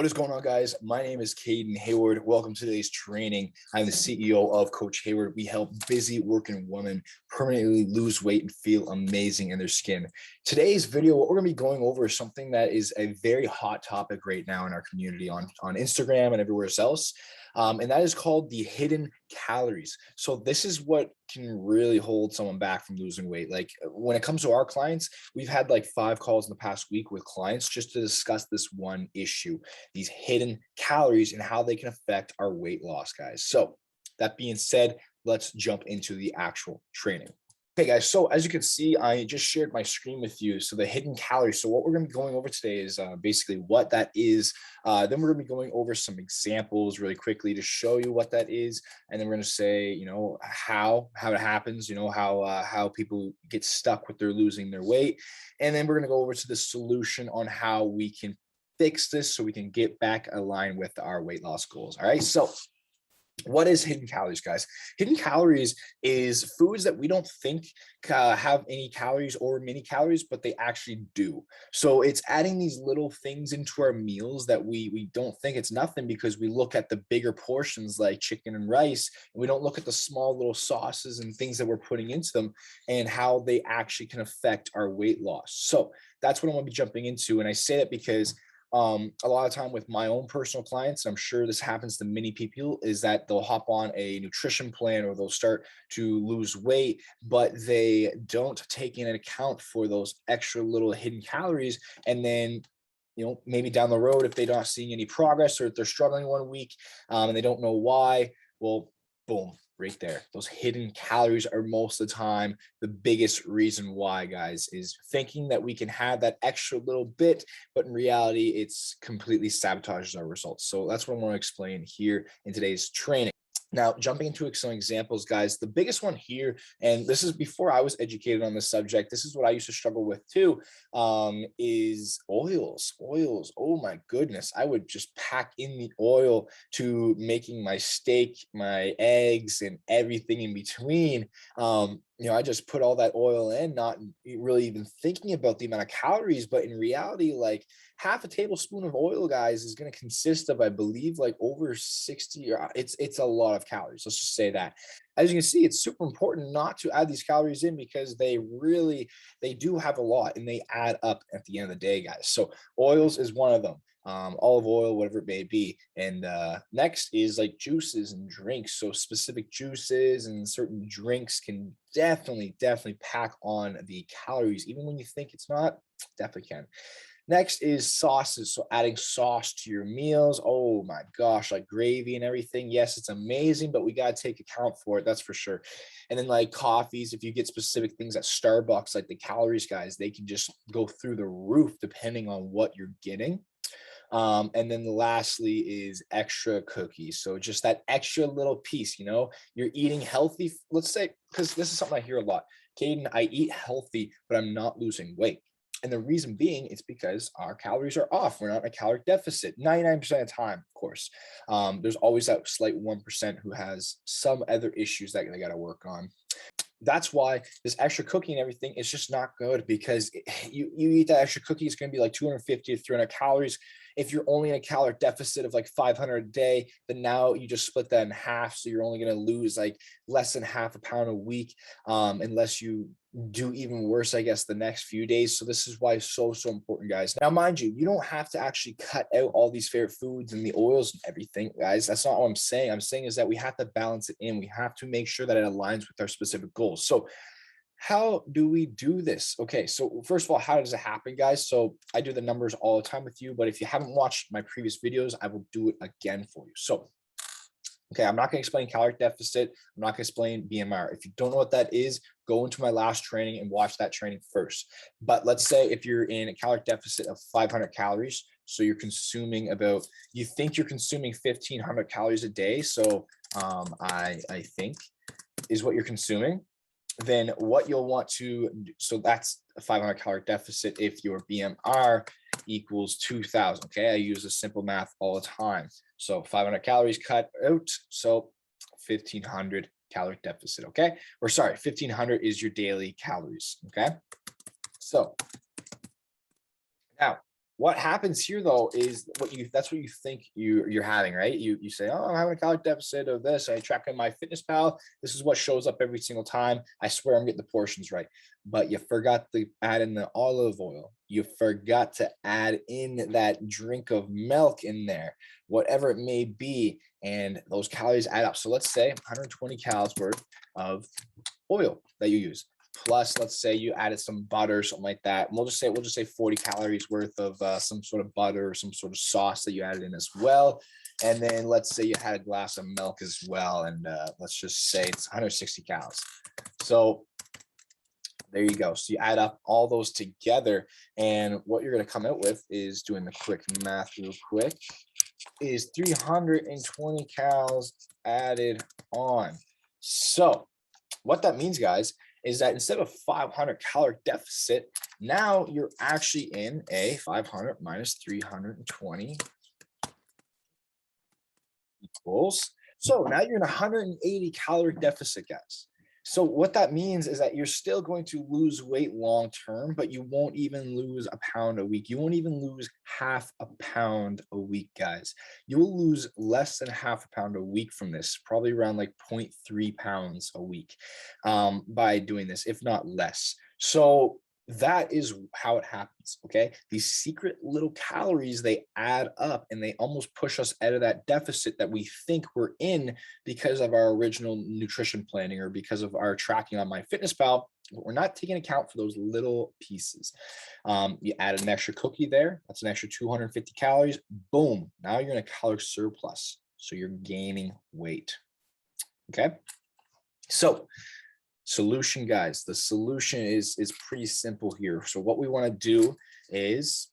What is going on, guys? My name is Hayward. Welcome to today's training. I'm the CEO of Coach Hayward. We help busy working women permanently lose weight and feel amazing in their skin. Today's video, what we're going to be going over is something that is a very hot topic right now in our community on Instagram and everywhere else. And that is called the hidden calories. So this is what can really hold someone back from losing weight. Like when it comes to our clients, we've had like 5 calls in the past week with clients just to discuss this one issue, these hidden calories and how they can affect our weight loss, guys. So that being said, let's jump into the actual training. Okay, guys, so as you can see, I just shared my screen with you. So the hidden calories. So what we're going to be going over today is basically what that is. Then we're going to be going over some examples really quickly to show you what that is. And then we're going to say, how it happens, how people get stuck with their losing their weight. And then we're going to go over to the solution on how we can fix this so we can get back aligned with our weight loss goals. All right, so what is hidden calories, guys? Hidden calories is foods that we don't think have any calories or many calories, but they actually do. So it's adding these little things into our meals that we don't think it's nothing, because we look at the bigger portions like chicken and rice, and we don't look at the small little sauces and things that we're putting into them and how they actually can affect our weight loss. So that's what I'm going to be jumping into. And I say that because a lot of time with my own personal clients, I'm sure this happens to many people, is that they'll hop on a nutrition plan or they'll start to lose weight, but they don't take into account for those extra little hidden calories. And then, maybe down the road, if they're not seeing any progress or if they're struggling one week and they don't know why, well, boom, right there. Those hidden calories are most of the time the biggest reason why, guys, is thinking that we can have that extra little bit, but in reality, it's completely sabotages our results. So that's what I want to explain here in today's training. Now, jumping into some examples, guys, the biggest one here, and this is before I was educated on this subject, this is what I used to struggle with too, is oils. Oils, oh my goodness. I would just pack in the oil to making my steak, my eggs, and everything in between. I just put all that oil in, not really even thinking about the amount of calories, but in reality, like half a tablespoon of oil, guys, is going to consist of, I believe, like over 60, or it's a lot of calories. Let's just say that. As you can see, it's super important not to add these calories in, because they do have a lot and they add up at the end of the day, guys. So oils is one of them. Olive oil, whatever it may be. And next is like juices and drinks. So specific juices and certain drinks can definitely pack on the calories, even when you think it's not. Definitely can. Next is sauces. So adding sauce to your meals. Oh my gosh, like gravy and everything. Yes, it's amazing, but we got to take account for it. That's for sure. And then like coffees, if you get specific things at Starbucks, like the calories, guys, they can just go through the roof depending on what you're getting. And then lastly is extra cookies. So just that extra little piece, you're eating healthy. Let's say, because this is something I hear a lot. Caden, I eat healthy, but I'm not losing weight. And the reason being, it's because our calories are off. We're not in a caloric deficit 99% of the time, of course. There's always that slight 1% who has some other issues that they got to work on. That's why this extra cookie and everything is just not good, because you eat that extra cookie, it's going to be like 250 to 300 calories. If you're only in a caloric deficit of like 500 a day, then now you just split that in half. So you're only going to lose like less than half a pound a week, unless you do even worse, I guess, the next few days. So this is why it's so important, guys. Now, mind you, you don't have to actually cut out all these favorite foods and the oils and everything, guys. That's not what I'm saying. I'm saying is that we have to balance it in. We have to make sure that it aligns with our specific goals. So how do we do this? Okay, so first of all, how does it happen, guys? So I do the numbers all the time with you, but if you haven't watched my previous videos, I will do it again for you. So okay, I'm not going to explain caloric deficit. I'm not going to explain BMR. If you don't know what that is, go into my last training and watch that training first. But let's say if you're in a caloric deficit of 500 calories, so you're consuming you think you're consuming 1,500 calories a day. So I think is what you're consuming. Then what you'll want to, so that's a 500 calorie deficit if your BMR equals 2,000. Okay, I use the simple math all the time. So 500 calories cut out, so 1,500 calorie deficit. Okay, or sorry, 1,500 is your daily calories. Okay, so now what happens here though is that's what you think you're having, right? You say, oh, I'm having a calorie deficit of this. I track in my fitness pal. This is what shows up every single time. I swear I'm getting the portions right. But you forgot to add in the olive oil. You forgot to add in that drink of milk in there, whatever it may be. And those calories add up. So let's say 120 calories worth of oil that you use. Plus, let's say you added some butter or something like that. And we'll just say 40 calories worth of some sort of butter or some sort of sauce that you added in as well. And then let's say you had a glass of milk as well. And let's just say it's 160 calories. So there you go. So you add up all those together. And what you're going to come out with is, doing the quick math real quick, is 320 calories added on. So what that means, guys, is that instead of a 500 calorie deficit, now you're actually in a 500 minus 320 equals. So now you're in a 180 calorie deficit, guys. So what that means is that you're still going to lose weight long term, but you won't even lose a pound a week. You won't even lose half a pound a week, guys. You will lose less than half a pound a week from this, probably around like 0.3 pounds a week by doing this, if not less. So that is how it happens. Okay. These secret little calories, they add up and they almost push us out of that deficit that we think we're in because of our original nutrition planning or because of our tracking on MyFitnessPal. But we're not taking account for those little pieces. You add an extra cookie there. That's an extra 250 calories. Boom. Now you're in a calorie surplus. So you're gaining weight. Okay. So solution, guys, the solution is pretty simple here. So what we want to do is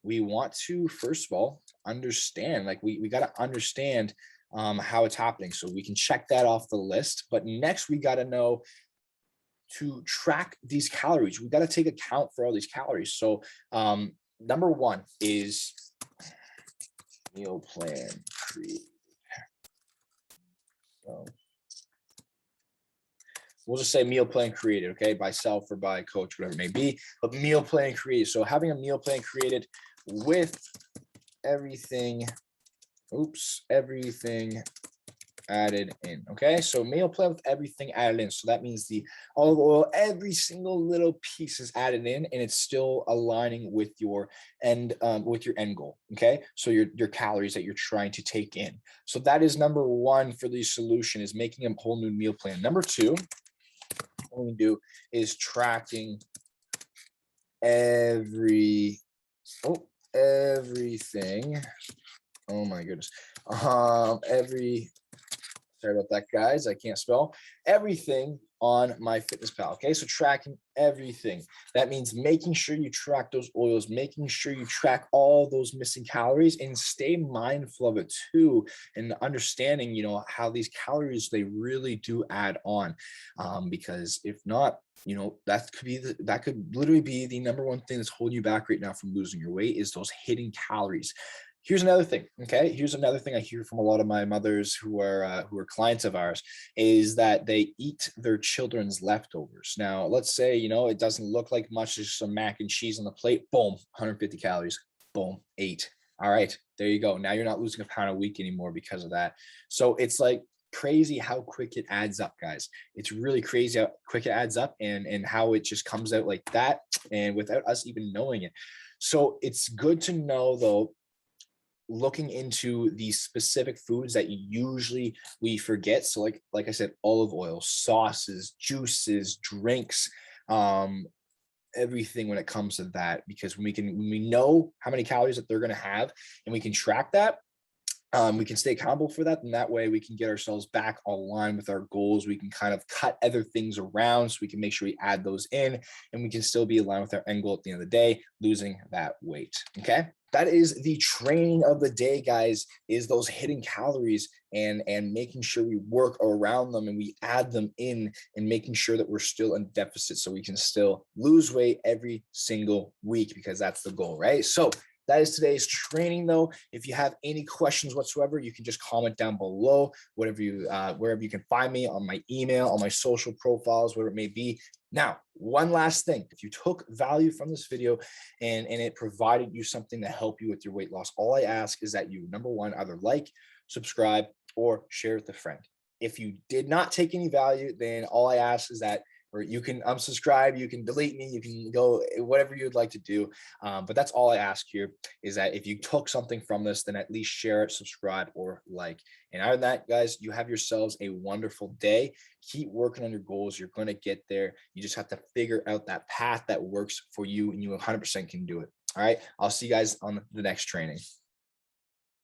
we want to, first of all, understand, like we got to understand how it's happening. So we can check that off the list. But next we got to know to track these calories. We got to take account for all these calories. So number one is meal plan create. So we'll just say meal plan created, okay, by self or by coach, whatever it may be, but meal plan created. So having a meal plan created with everything, everything added in. Okay, so meal plan with everything added in. So that means the olive oil, every single little piece is added in, and it's still aligning with your end goal. Okay, so your calories that you're trying to take in. So that is number one for the solution, is making a whole new meal plan. Number two, what we do is tracking everything. Oh my goodness. Sorry about that, guys. I can't spell. Everything on MyFitnessPal. Okay, so tracking everything. That means making sure you track those oils, making sure you track all those missing calories, and stay mindful of it too, and understanding, how these calories, they really do add on. Because if not, that could literally be the number one thing that's holding you back right now from losing your weight, is those hidden calories. Here's another thing. Okay. Here's another thing I hear from a lot of my mothers who are clients of ours, is that they eat their children's leftovers. Now, let's say, it doesn't look like much, just some mac and cheese on the plate. Boom, 150 calories. Boom, 8. All right, there you go. Now you're not losing a pound a week anymore because of that. So it's like crazy how quick it adds up, guys. It's really crazy how quick it adds up, and how it just comes out like that, and without us even knowing it. So it's good to know, though, looking into these specific foods that usually we forget. So like I said, olive oil, sauces, juices, drinks, everything when it comes to that, because when we know how many calories that they're going to have, and we can track that, we can stay accountable for that. And that way we can get ourselves back aligned with our goals. We can kind of cut other things around so we can make sure we add those in, and we can still be aligned with our end goal at the end of the day, losing that weight. Okay. That is the training of the day, guys, is those hidden calories, and making sure we work around them and we add them in, and making sure that we're still in deficit so we can still lose weight every single week, because that's the goal, right? So That is today's training though. If you have any questions whatsoever, you can just comment down below, wherever you can find me, on my email, on my social profiles, whatever it may be. Now, one last thing, if you took value from this video and it provided you something to help you with your weight loss, all I ask is that you, number one, either like, subscribe, or share with a friend. If you did not take any value, then all I ask is that, or you can unsubscribe, you can delete me, you can go whatever you'd like to do. But that's all I ask here, is that if you took something from this, then at least share it, subscribe, or like. And other than that, guys, you have yourselves a wonderful day. Keep working on your goals. You're going to get there. You just have to figure out that path that works for you, and you 100% can do it. All right. I'll see you guys on the next training.